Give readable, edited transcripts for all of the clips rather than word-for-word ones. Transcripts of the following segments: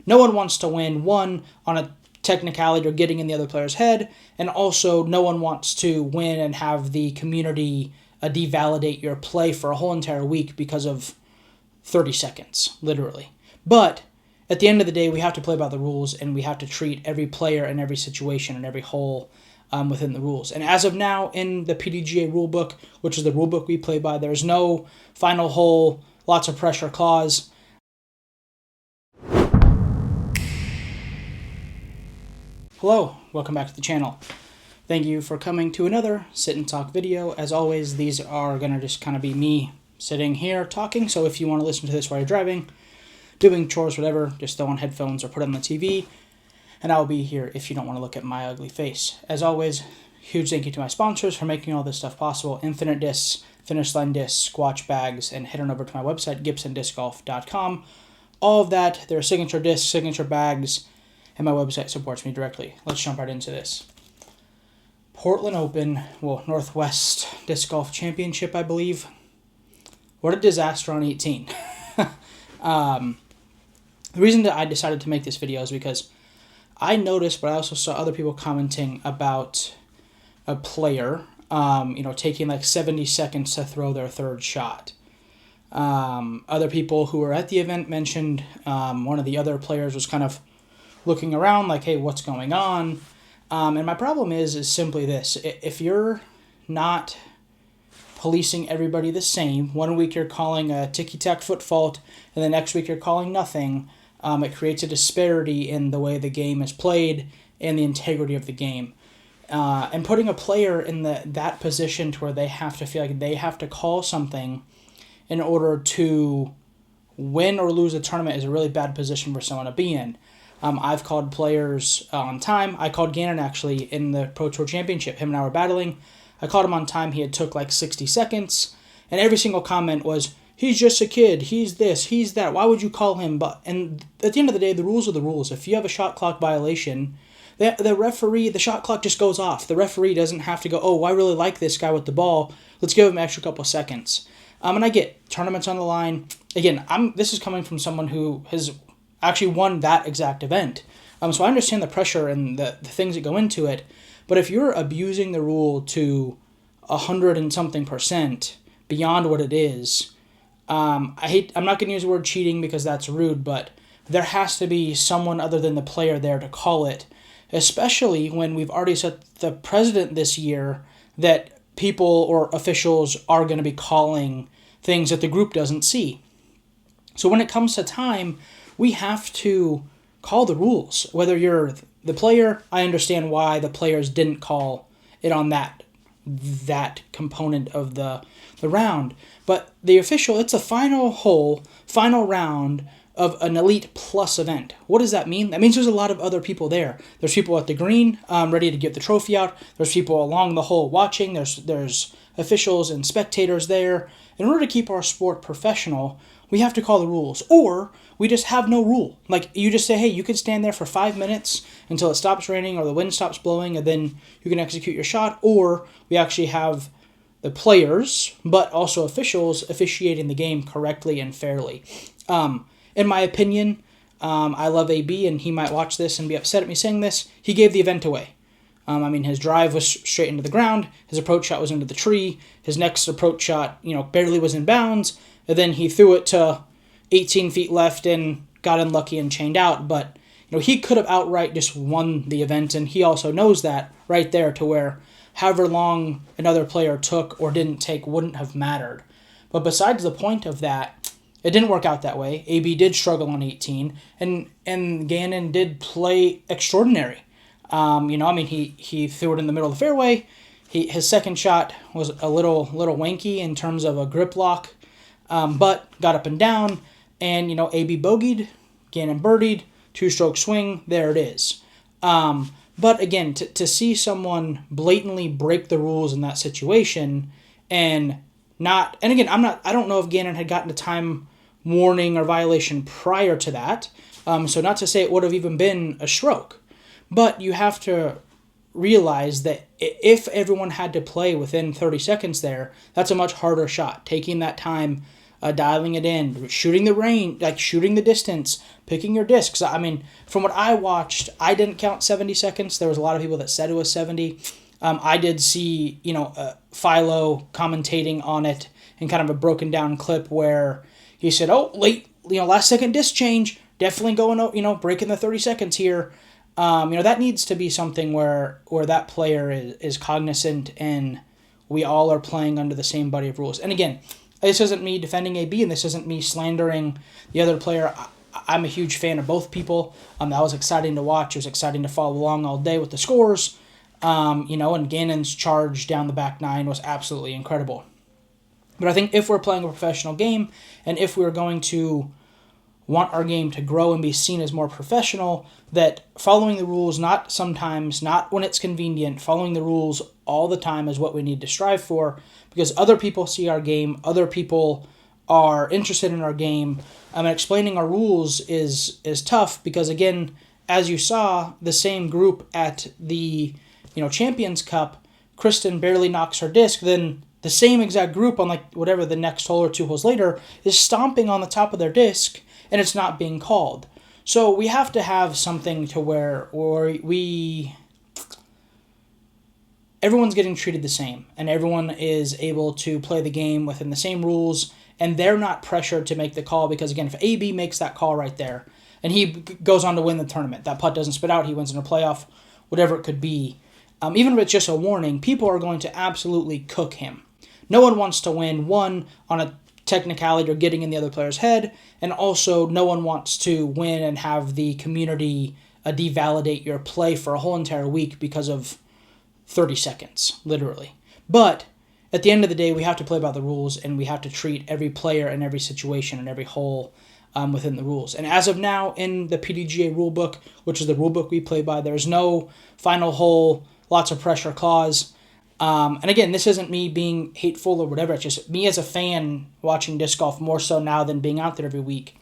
no one wants to win, one, on a technicality or getting in the other player's head, and also no one wants to win and have the community devalidate your play for a whole entire week because of 30 seconds, literally. But at the end of the day, we have to play by the rules, and we have to treat every player and every situation and every hole within the rules. And as of now, in the PDGA rulebook, which is the rulebook we play by, there's no final hole, lots of pressure clause. Hello, welcome back to the channel. Thank you for coming to another sit and talk video. As always, these are going to just kind of be me sitting here talking, so if you want to listen to this while you're driving, doing chores, whatever, just throw on headphones or put it on the TV, and I'll be here if you don't want to look at my ugly face. As always, huge thank you to my sponsors for making all this stuff possible: Infinite Discs, Finish Line Discs, Squatch Bags, and head on over to my website, gibsondiscgolf.com. All of that, their signature discs, signature bags, and my website supports me directly. Let's jump right into this. Portland Open, well, Northwest Disc Golf Championship, I believe. What a disaster on 18. The reason that I decided to make this video is because I noticed, but I also saw other people commenting about a player, taking like 70 seconds to throw their third shot. Other people who were at the event mentioned one of the other players was kind of looking around like, hey, what's going on? And my problem is simply this. If you're not policing everybody the same, one week you're calling a ticky-tack foot fault, and the next week you're calling nothing, it creates a disparity in the way the game is played and the integrity of the game. And putting a player in that position to where they have to feel like they have to call something in order to win or lose a tournament is a really bad position for someone to be in. I've called players on time. I called Gannon, actually, in the Pro Tour Championship. Him and I were battling. I called him on time. He had took like 60 seconds. And every single comment was, he's just a kid. He's this. He's that. Why would you call him? And at the end of the day, the rules are the rules. If you have a shot clock violation, the referee, the shot clock just goes off. The referee doesn't have to go, oh, I really like this guy with the ball. Let's give him an extra couple seconds. And I get tournaments on the line. Again, this is coming from someone who has actually won that exact event. So I understand the pressure and the things that go into it. But if you're abusing the rule to 100 and something % beyond what it is, I'm not going to use the word cheating because that's rude, but there has to be someone other than the player there to call it, especially when we've already set the precedent this year that people or officials are going to be calling things that the group doesn't see. So when it comes to time, we have to call the rules. Whether you're the player, I understand why the players didn't call it on that component of the round. But the official, it's a final hole, final round of an Elite Plus event. What does that mean? That means there's a lot of other people there. There's people at the green ready to get the trophy out. There's people along the hole watching. There's officials and spectators there. In order to keep our sport professional, we have to call the rules. Or we just have no rule. Like, you just say, hey, you can stand there for 5 minutes until it stops raining or the wind stops blowing, and then you can execute your shot. Or we actually have the players, but also officials, officiating the game correctly and fairly. In my opinion, I love AB, and he might watch this and be upset at me saying this. He gave the event away. His drive was straight into the ground. His approach shot was into the tree. His next approach shot, barely was in bounds. And then he threw it to 18 feet left and got unlucky and chained out. But, he could have outright just won the event, and he also knows that right there, to where however long another player took or didn't take wouldn't have mattered. But besides the point of that, it didn't work out that way. AB did struggle on 18, and Gannon did play extraordinary. He threw it in the middle of the fairway. His second shot was a little wanky in terms of a grip lock, but got up and down, and, AB bogeyed, Gannon birdied, two-stroke swing, there it is. But again, to see someone blatantly break the rules in that situation I don't know if Gannon had gotten a time warning or violation prior to that, so not to say it would have even been a stroke. But you have to realize that if everyone had to play within 30 seconds there, that's a much harder shot. Taking that time dialing it in, shooting the range, like shooting the distance, picking your discs. I mean, from what I watched, I didn't count 70 seconds. There was a lot of people that said it was 70. I did see, Philo commentating on it in kind of a broken down clip where he said, "Oh, last second disc change, definitely going, breaking the 30 seconds here." That needs to be something where that player is cognizant and we all are playing under the same body of rules. And again, this isn't me defending AB and this isn't me slandering the other player. I'm a huge fan of both people. That was exciting to watch. It was exciting to follow along all day with the scores. And Gannon's charge down the back nine was absolutely incredible. But I think if we're playing a professional game and if we're going to want our game to grow and be seen as more professional, that following the rules, not sometimes, not when it's convenient, following the rules all the time is what we need to strive for, because other people see our game, other people are interested in our game. Explaining our rules is tough because, again, as you saw, the same group at the Champions Cup, Kristen barely knocks her disc, then the same exact group on whatever the next hole or 2 holes later is stomping on the top of their disc, and it's not being called. So we have to have something to where everyone's getting treated the same, and everyone is able to play the game within the same rules, and they're not pressured to make the call because, again, if AB makes that call right there, and he goes on to win the tournament, that putt doesn't spit out, he wins in a playoff, whatever it could be, even if it's just a warning, people are going to absolutely cook him. No one wants to win, one, on a technicality or getting in the other player's head, and also no one wants to win and have the community devalidate your play for a whole entire week because of 30 seconds, literally. But at the end of the day, we have to play by the rules, and we have to treat every player and every situation and every hole within the rules. And as of now, in the PDGA rulebook, which is the rulebook we play by, there's no final hole, lots of pressure clause. And again, this isn't me being hateful or whatever. It's just me as a fan watching disc golf more so now than being out there every week.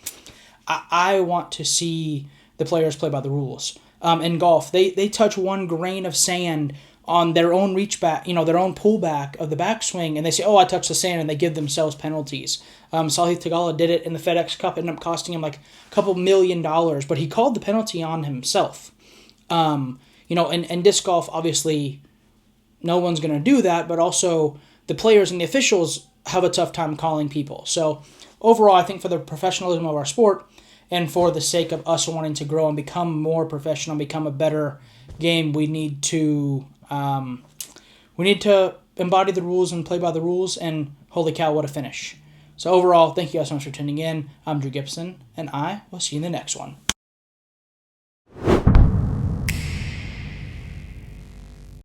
I want to see the players play by the rules. In golf, they touch one grain of sand on their own reach back, their own pullback of the backswing, and they say, "Oh, I touched the sand," and they give themselves penalties. Sahith Theegala did it in the FedEx Cup, ended up costing him like a couple $1 million, but he called the penalty on himself. In disc golf, obviously, no one's going to do that, but also the players and the officials have a tough time calling people. So overall, I think for the professionalism of our sport and for the sake of us wanting to grow and become more professional, become a better game, we need to embody the rules and play by the rules, and holy cow, what a finish. So overall, thank you guys so much for tuning in. I'm Drew Gibson, and I will see you in the next one.